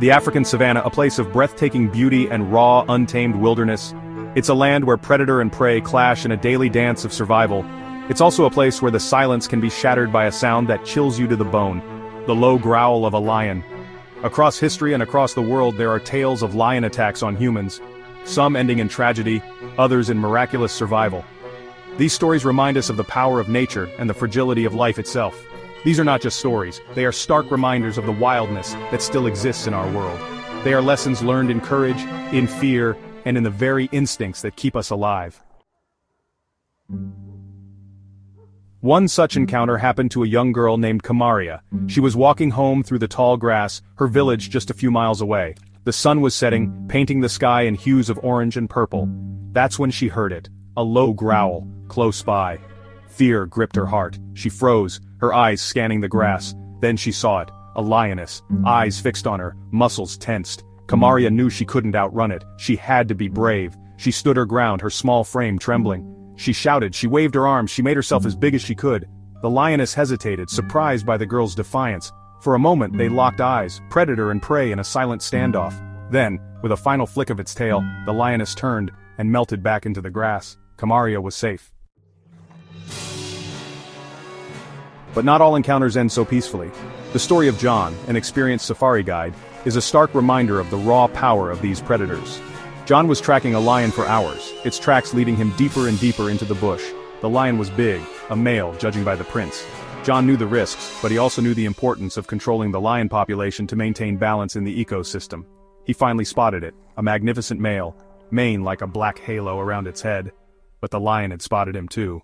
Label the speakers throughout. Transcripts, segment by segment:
Speaker 1: The African savanna, a place of breathtaking beauty and raw, untamed wilderness. It's a land where predator and prey clash in a daily dance of survival. It's also a place where the silence can be shattered by a sound that chills you to the bone. The low growl of a lion. Across history and across the world there are tales of lion attacks on humans. Some ending in tragedy, others in miraculous survival. These stories remind us of the power of nature and the fragility of life itself. These are not just stories, they are stark reminders of the wildness that still exists in our world. They are lessons learned in courage, in fear, and in the very instincts that keep us alive. One such encounter happened to a young girl named Kamaria. She was walking home through the tall grass, her village just a few miles away. The sun was setting, painting the sky in hues of orange and purple. That's when she heard it, a low growl, close by. Fear gripped her heart. She froze, her eyes scanning the grass. Then she saw it, a lioness, eyes fixed on her, muscles tensed. Kamaria knew she couldn't outrun it. She had to be brave. She stood her ground, her small frame trembling. She shouted, she waved her arms, she made herself as big as she could. The lioness hesitated, surprised by the girl's defiance. For a moment they locked eyes, predator and prey in a silent standoff. Then, with a final flick of its tail, the lioness turned and melted back into the grass. Kamaria was safe. But not all encounters end so peacefully. The story of John, an experienced safari guide, is a stark reminder of the raw power of these predators. John was tracking a lion for hours, its tracks leading him deeper and deeper into the bush. The lion was big, a male judging by the prints. John knew the risks, but he also knew the importance of controlling the lion population to maintain balance in the ecosystem. He finally spotted it, a magnificent male, mane like a black halo around its head. But the lion had spotted him too.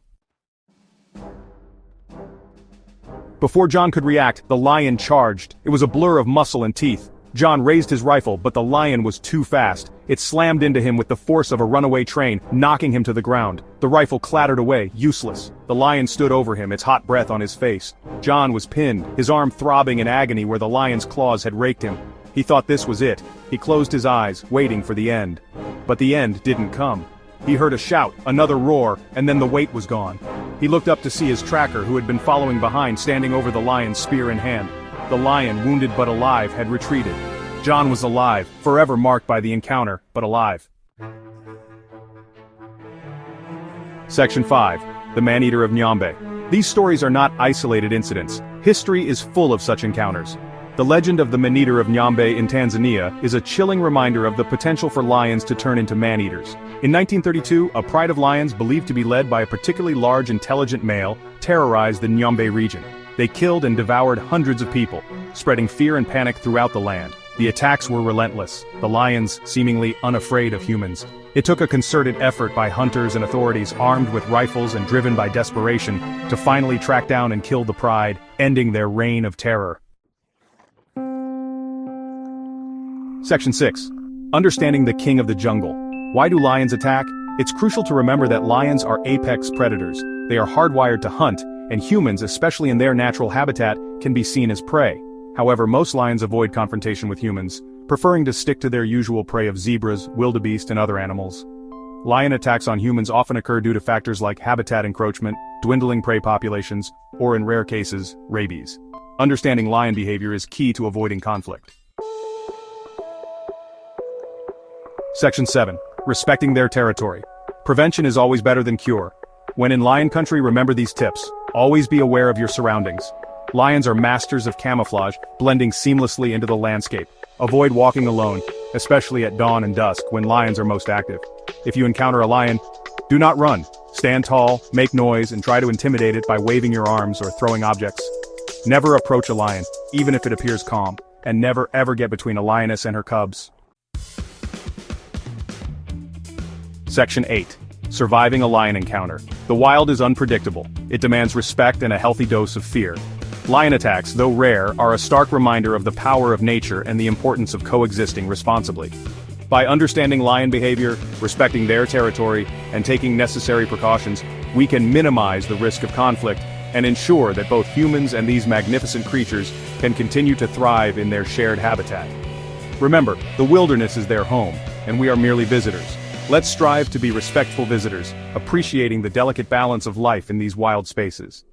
Speaker 1: Before John could react, the lion charged. It was a blur of muscle and teeth. John raised his rifle, but the lion was too fast. It slammed into him with the force of a runaway train, knocking him to the ground. The rifle clattered away, useless. The lion stood over him, its hot breath on his face. John was pinned, his arm throbbing in agony where the lion's claws had raked him. He thought this was it. He closed his eyes, waiting for the end. But the end didn't come. He heard a shout, another roar, and then the weight was gone. He looked up to see his tracker, who had been following behind, standing over the lion, spear in hand. The lion, wounded but alive, had retreated. John was alive, forever marked by the encounter, but alive. Section 5. The Man-Eater of Nyambe. These stories are not isolated incidents. History is full of such encounters. The legend of the Man-Eater of Nyambe in Tanzania is a chilling reminder of the potential for lions to turn into man-eaters. In 1932, a pride of lions believed to be led by a particularly large, intelligent male terrorized the Nyambe region. They killed and devoured hundreds of people, spreading fear and panic throughout the land. The attacks were relentless, the lions seemingly unafraid of humans. It took a concerted effort by hunters and authorities armed with rifles and driven by desperation to finally track down and kill the pride, ending their reign of terror. Section 6. Understanding the King of the Jungle. Why do lions attack? It's crucial to remember that lions are apex predators. They are hardwired to hunt, and humans, especially in their natural habitat, can be seen as prey. However, most lions avoid confrontation with humans, preferring to stick to their usual prey of zebras, wildebeest, and other animals. Lion attacks on humans often occur due to factors like habitat encroachment, dwindling prey populations, or in rare cases, rabies. Understanding lion behavior is key to avoiding conflict. Section 7. Respecting their territory. Prevention is always better than cure. When in lion country, remember these tips. Always be aware of your surroundings. Lions are masters of camouflage, blending seamlessly into the landscape. Avoid walking alone, especially at dawn and dusk when lions are most active. If you encounter a lion, do not run. Stand tall, make noise, and try to intimidate it by waving your arms or throwing objects. Never approach a lion, even if it appears calm, and never ever get between a lioness and her cubs. Section 8. Surviving a lion encounter. The wild is unpredictable. It demands respect and a healthy dose of fear. Lion attacks, though rare, are a stark reminder of the power of nature and the importance of coexisting responsibly. By understanding lion behavior, respecting their territory, and taking necessary precautions, we can minimize the risk of conflict and ensure that both humans and these magnificent creatures can continue to thrive in their shared habitat. Remember, the wilderness is their home, and we are merely visitors. Let's strive to be respectful visitors, appreciating the delicate balance of life in these wild spaces.